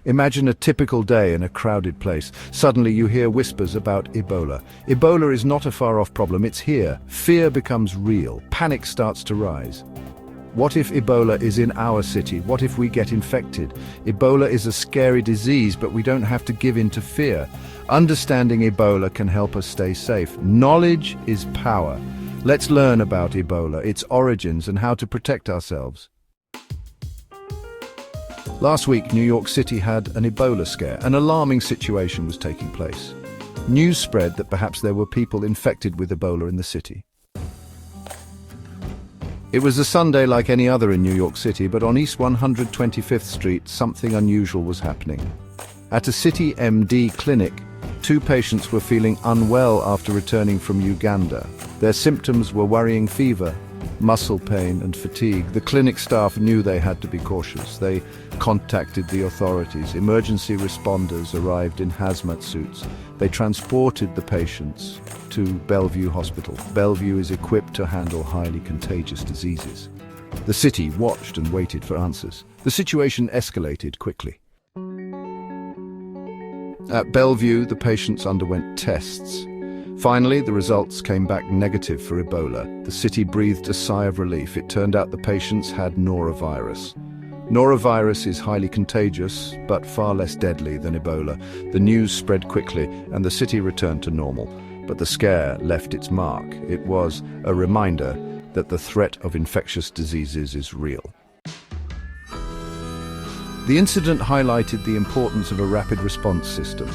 Imagine a typical day in a crowded place. Suddenly you hear whispers about Ebola. Ebola is not a far-off problem, it's here. Fear becomes real. Panic starts to rise. What if Ebola is in our city? What if we get infected? Ebola is a scary disease, but we don't have to give in to fear. Understanding Ebola can help us stay safe. Knowledge is power. Let's learn about Ebola, its origins, and how to protect ourselves. Last week, New York City had an Ebola scare. An alarming situation was taking place. News spread that perhaps there were people infected with Ebola in the city. It was a Sunday like any other in New York City, but on East 125th Street, something unusual was happening. At a City MD clinic, 2 patients were feeling unwell after returning from Uganda. Their symptoms were worrying fever, muscle pain and fatigue. The clinic staff knew they had to be cautious. They contacted the authorities. Emergency responders arrived in hazmat suits. They transported the patients to Bellevue Hospital. Bellevue is equipped to handle highly contagious diseases. The city watched and waited for answers. The situation escalated quickly. At Bellevue, the patients underwent tests. Finally, the results came back negative for Ebola. The city breathed a sigh of relief. It turned out the patients had norovirus. Norovirus is highly contagious, but far less deadly than Ebola. The news spread quickly, and the city returned to normal. But the scare left its mark. It was a reminder that the threat of infectious diseases is real. The incident highlighted the importance of a rapid response system.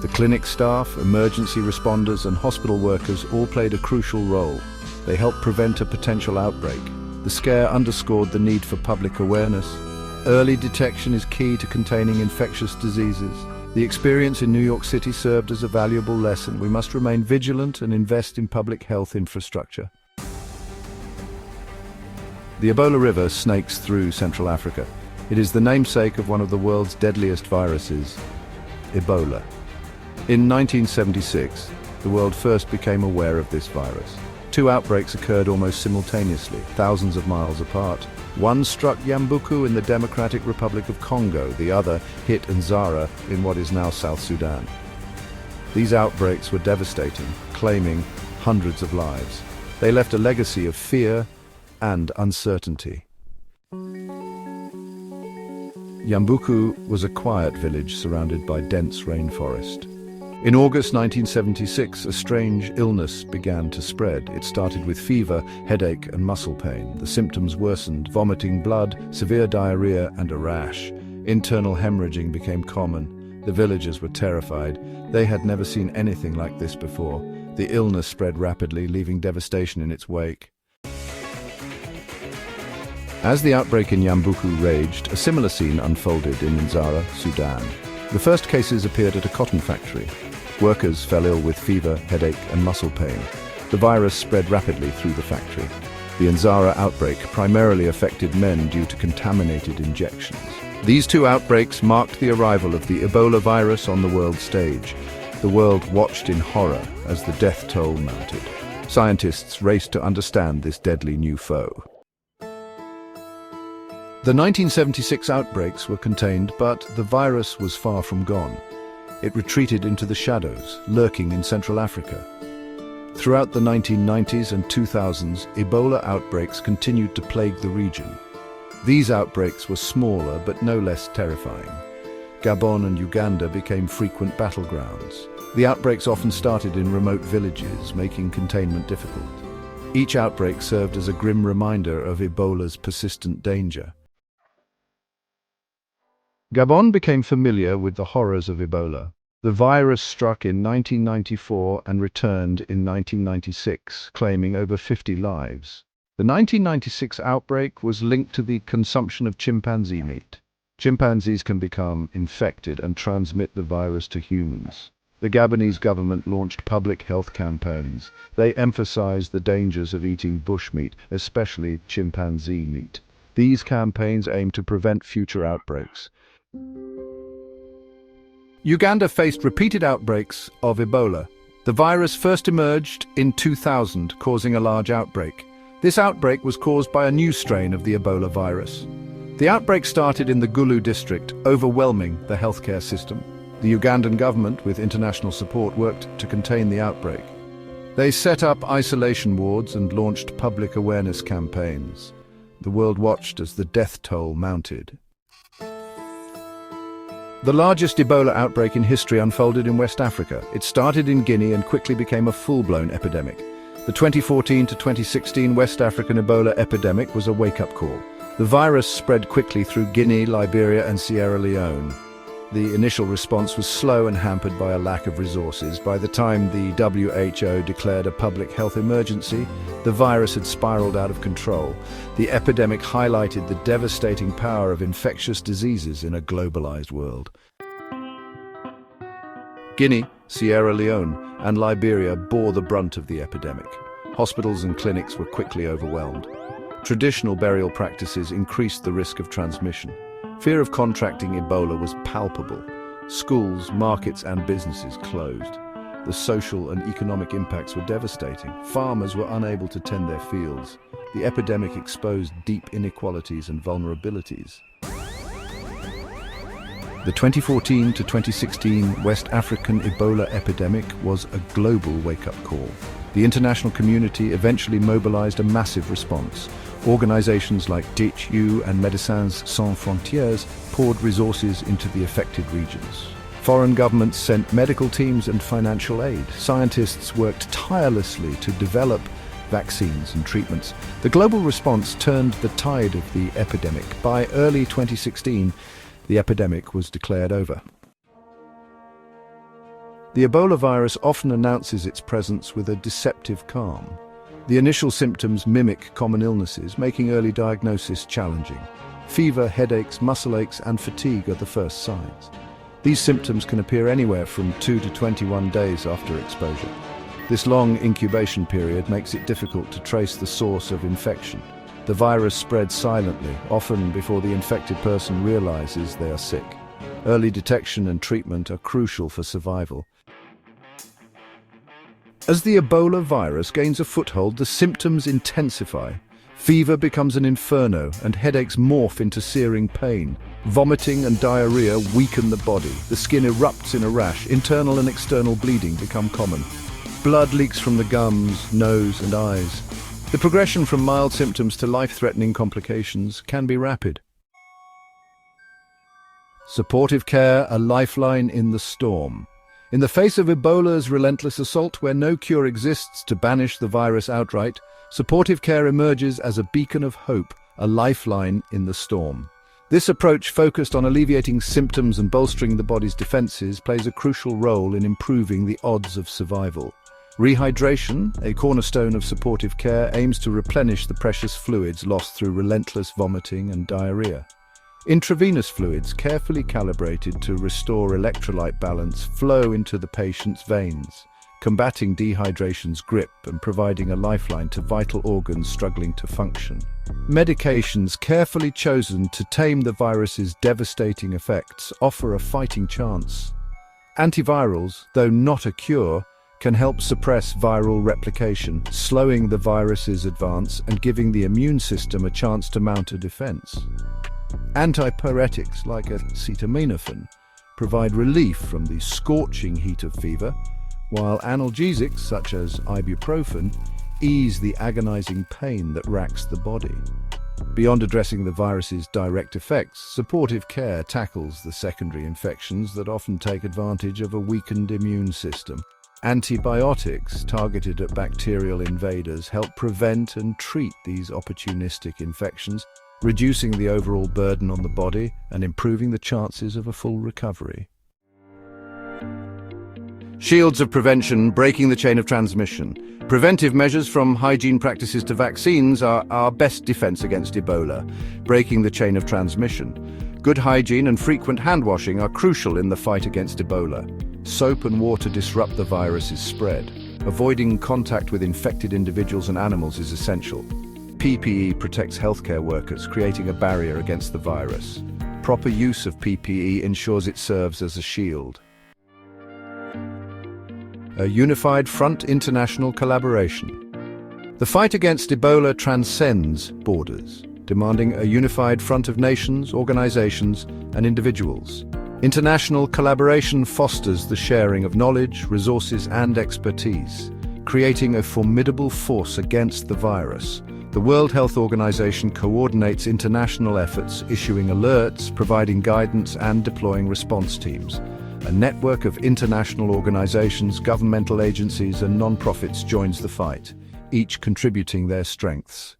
The clinic staff, emergency responders, and hospital workers all played a crucial role. They helped prevent a potential outbreak. The scare underscored the need for public awareness. Early detection is key to containing infectious diseases. The experience in New York City served as a valuable lesson. We must remain vigilant and invest in public health infrastructure. The Ebola River snakes through Central Africa. It is the namesake of one of the world's deadliest viruses, Ebola. In 1976, the world first became aware of this virus. 2 outbreaks occurred almost simultaneously, thousands of miles apart. One struck Yambuku in the Democratic Republic of Congo, the other hit Nzara in what is now South Sudan. These outbreaks were devastating, claiming hundreds of lives. They left a legacy of fear and uncertainty. Yambuku was a quiet village surrounded by dense rainforest. In August 1976, a strange illness began to spread. It started with fever, headache, and muscle pain. The symptoms worsened: vomiting blood, severe diarrhea, and a rash. Internal hemorrhaging became common. The villagers were terrified. They had never seen anything like this before. The illness spread rapidly, leaving devastation in its wake. As the outbreak in Yambuku raged, a similar scene unfolded in Nzara, Sudan. The first cases appeared at a cotton factory. Workers fell ill with fever, headache, and muscle pain. The virus spread rapidly through the factory. The Nzara outbreak primarily affected men due to contaminated injections. These 2 outbreaks marked the arrival of the Ebola virus on the world stage. The world watched in horror as the death toll mounted. Scientists raced to understand this deadly new foe. The 1976 outbreaks were contained, but the virus was far from gone. It retreated into the shadows, lurking in Central Africa. Throughout the 1990s and 2000s, Ebola outbreaks continued to plague the region. These outbreaks were smaller but no less terrifying. Gabon and Uganda became frequent battlegrounds. The outbreaks often started in remote villages, making containment difficult. Each outbreak served as a grim reminder of Ebola's persistent danger. Gabon became familiar with the horrors of Ebola. The virus struck in 1994 and returned in 1996, claiming over 50 lives. The 1996 outbreak was linked to the consumption of chimpanzee meat. Chimpanzees can become infected and transmit the virus to humans. The Gabonese government launched public health campaigns. They emphasized the dangers of eating bushmeat, especially chimpanzee meat. These campaigns aimed to prevent future outbreaks. Uganda faced repeated outbreaks of Ebola. The virus first emerged in 2000, causing a large outbreak. This outbreak was caused by a new strain of the Ebola virus. The outbreak started in the Gulu district, overwhelming the healthcare system. The Ugandan government, with international support, worked to contain the outbreak. They set up isolation wards and launched public awareness campaigns. The world watched as the death toll mounted. The largest Ebola outbreak in history unfolded in West Africa. It started in Guinea and quickly became a full-blown epidemic. The 2014 to 2016 West African Ebola epidemic was a wake-up call. The virus spread quickly through Guinea, Liberia and Sierra Leone. The initial response was slow and hampered by a lack of resources. By the time the WHO declared a public health emergency, the virus had spiraled out of control. The epidemic highlighted the devastating power of infectious diseases in a globalized world. Guinea, Sierra Leone, and Liberia bore the brunt of the epidemic. Hospitals and clinics were quickly overwhelmed. Traditional burial practices increased the risk of transmission. Fear of contracting Ebola was palpable. Schools, markets and businesses closed. The social and economic impacts were devastating. Farmers were unable to tend their fields. The epidemic exposed deep inequalities and vulnerabilities. The 2014 to 2016 West African Ebola epidemic was a global wake-up call. The international community eventually mobilized a massive response. Organizations like DHU and Médecins Sans Frontières poured resources into the affected regions. Foreign governments sent medical teams and financial aid. Scientists worked tirelessly to develop vaccines and treatments. The global response turned the tide of the epidemic. By early 2016, the epidemic was declared over. The Ebola virus often announces its presence with a deceptive calm. The initial symptoms mimic common illnesses, making early diagnosis challenging. Fever, headaches, muscle aches, and fatigue are the first signs. These symptoms can appear anywhere from 2 to 21 days after exposure. This long incubation period makes it difficult to trace the source of infection. The virus spreads silently, often before the infected person realizes they are sick. Early detection and treatment are crucial for survival. As the Ebola virus gains a foothold, the symptoms intensify. Fever becomes an inferno, and headaches morph into searing pain. Vomiting and diarrhea weaken the body. The skin erupts in a rash. Internal and external bleeding become common. Blood leaks from the gums, nose, and eyes. The progression from mild symptoms to life-threatening complications can be rapid. Supportive care, a lifeline in the storm. In the face of Ebola's relentless assault, where no cure exists to banish the virus outright, supportive care emerges as a beacon of hope, a lifeline in the storm. This approach, focused on alleviating symptoms and bolstering the body's defenses, plays a crucial role in improving the odds of survival. Rehydration, a cornerstone of supportive care, aims to replenish the precious fluids lost through relentless vomiting and diarrhea. Intravenous fluids, carefully calibrated to restore electrolyte balance, flow into the patient's veins, combating dehydration's grip and providing a lifeline to vital organs struggling to function. Medications carefully chosen to tame the virus's devastating effects offer a fighting chance. Antivirals, though not a cure, can help suppress viral replication, slowing the virus's advance and giving the immune system a chance to mount a defense. Antipyretics like acetaminophen provide relief from the scorching heat of fever, while analgesics such as ibuprofen ease the agonizing pain that racks the body. Beyond addressing the virus's direct effects, supportive care tackles the secondary infections that often take advantage of a weakened immune system. Antibiotics targeted at bacterial invaders help prevent and treat these opportunistic infections, reducing the overall burden on the body and improving the chances of a full recovery. Shields of prevention, breaking the chain of transmission. Preventive measures from hygiene practices to vaccines are our best defense against Ebola, breaking the chain of transmission. Good hygiene and frequent hand washing are crucial in the fight against Ebola. Soap and water disrupt the virus's spread. Avoiding contact with infected individuals and animals is essential. PPE protects healthcare workers, creating a barrier against the virus. Proper use of PPE ensures it serves as a shield. A unified front, international collaboration. The fight against Ebola transcends borders. demanding a unified front of nations, organizations, and individuals. International collaboration fosters the sharing of knowledge, resources, and expertise, creating a formidable force against the virus. The World Health Organization coordinates international efforts, issuing alerts, providing guidance, and deploying response teams. A network of international organizations, governmental agencies, and non-profits joins the fight, each contributing their strengths.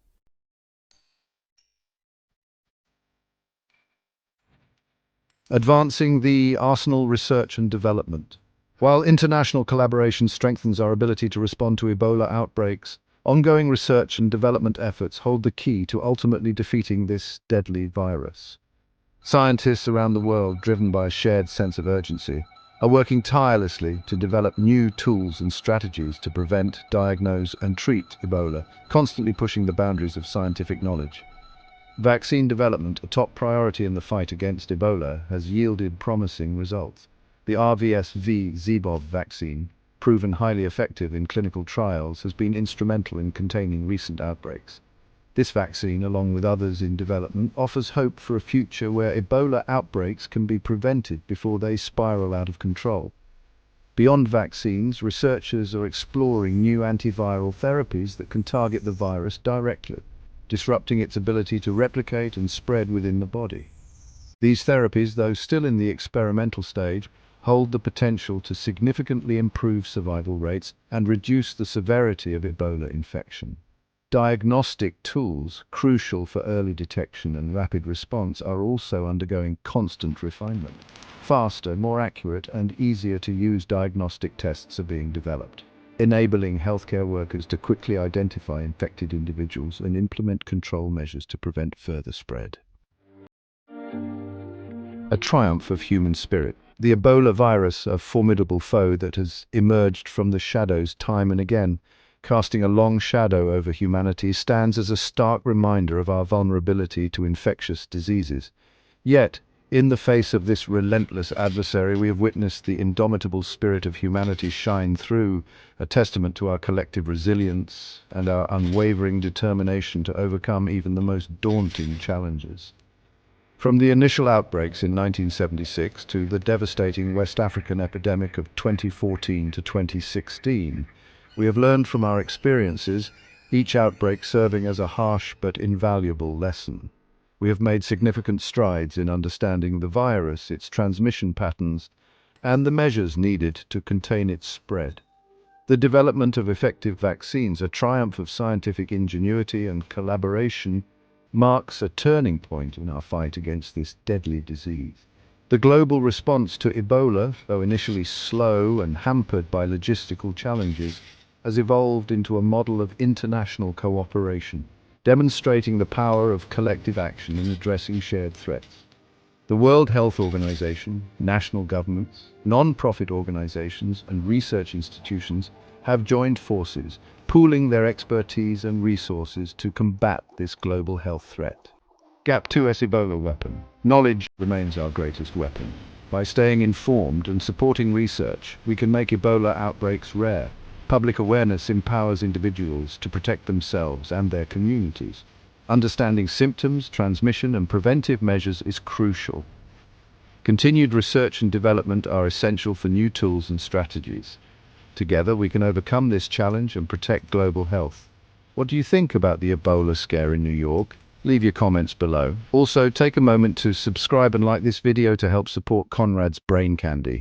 Advancing the arsenal research and development. While international collaboration strengthens our ability to respond to Ebola outbreaks, ongoing research and development efforts hold the key to ultimately defeating this deadly virus. Scientists around the world, driven by a shared sense of urgency, are working tirelessly to develop new tools and strategies to prevent, diagnose, and treat Ebola, constantly pushing the boundaries of scientific knowledge. Vaccine development, a top priority in the fight against Ebola, has yielded promising results. The RVSV-ZEBOV vaccine, proven highly effective in clinical trials, has been instrumental in containing recent outbreaks. This vaccine, along with others in development, offers hope for a future where Ebola outbreaks can be prevented before they spiral out of control. Beyond vaccines, researchers are exploring new antiviral therapies that can target the virus directly, disrupting its ability to replicate and spread within the body. These therapies, though still in the experimental stage, hold the potential to significantly improve survival rates and reduce the severity of Ebola infection. Diagnostic tools, crucial for early detection and rapid response, are also undergoing constant refinement. Faster, more accurate, and easier to use diagnostic tests are being developed, enabling healthcare workers to quickly identify infected individuals and implement control measures to prevent further spread. A triumph of human spirit. The Ebola virus, a formidable foe that has emerged from the shadows time and again, casting a long shadow over humanity, stands as a stark reminder of our vulnerability to infectious diseases. Yet, in the face of this relentless adversary, we have witnessed the indomitable spirit of humanity shine through, a testament to our collective resilience and our unwavering determination to overcome even the most daunting challenges. From the initial outbreaks in 1976 to the devastating West African epidemic of 2014 to 2016, we have learned from our experiences, each outbreak serving as a harsh but invaluable lesson. We have made significant strides in understanding the virus, its transmission patterns, and the measures needed to contain its spread. The development of effective vaccines, a triumph of scientific ingenuity and collaboration, marks a turning point in our fight against this deadly disease. The global response to Ebola, though initially slow and hampered by logistical challenges, has evolved into a model of international cooperation, demonstrating the power of collective action in addressing shared threats. The World Health Organization, national governments, non-profit organizations, and research institutions have joined forces, pooling their expertise and resources to combat this global health threat. GAP2's Ebola weapon. Knowledge remains our greatest weapon. By staying informed and supporting research, we can make Ebola outbreaks rare. Public awareness empowers individuals to protect themselves and their communities. Understanding symptoms, transmission, and preventive measures is crucial. Continued research and development are essential for new tools and strategies. Together, we can overcome this challenge and protect global health. What do you think about the Ebola scare in New York? Leave your comments below. Also, take a moment to subscribe and like this video to help support Conrad's Brain Candy.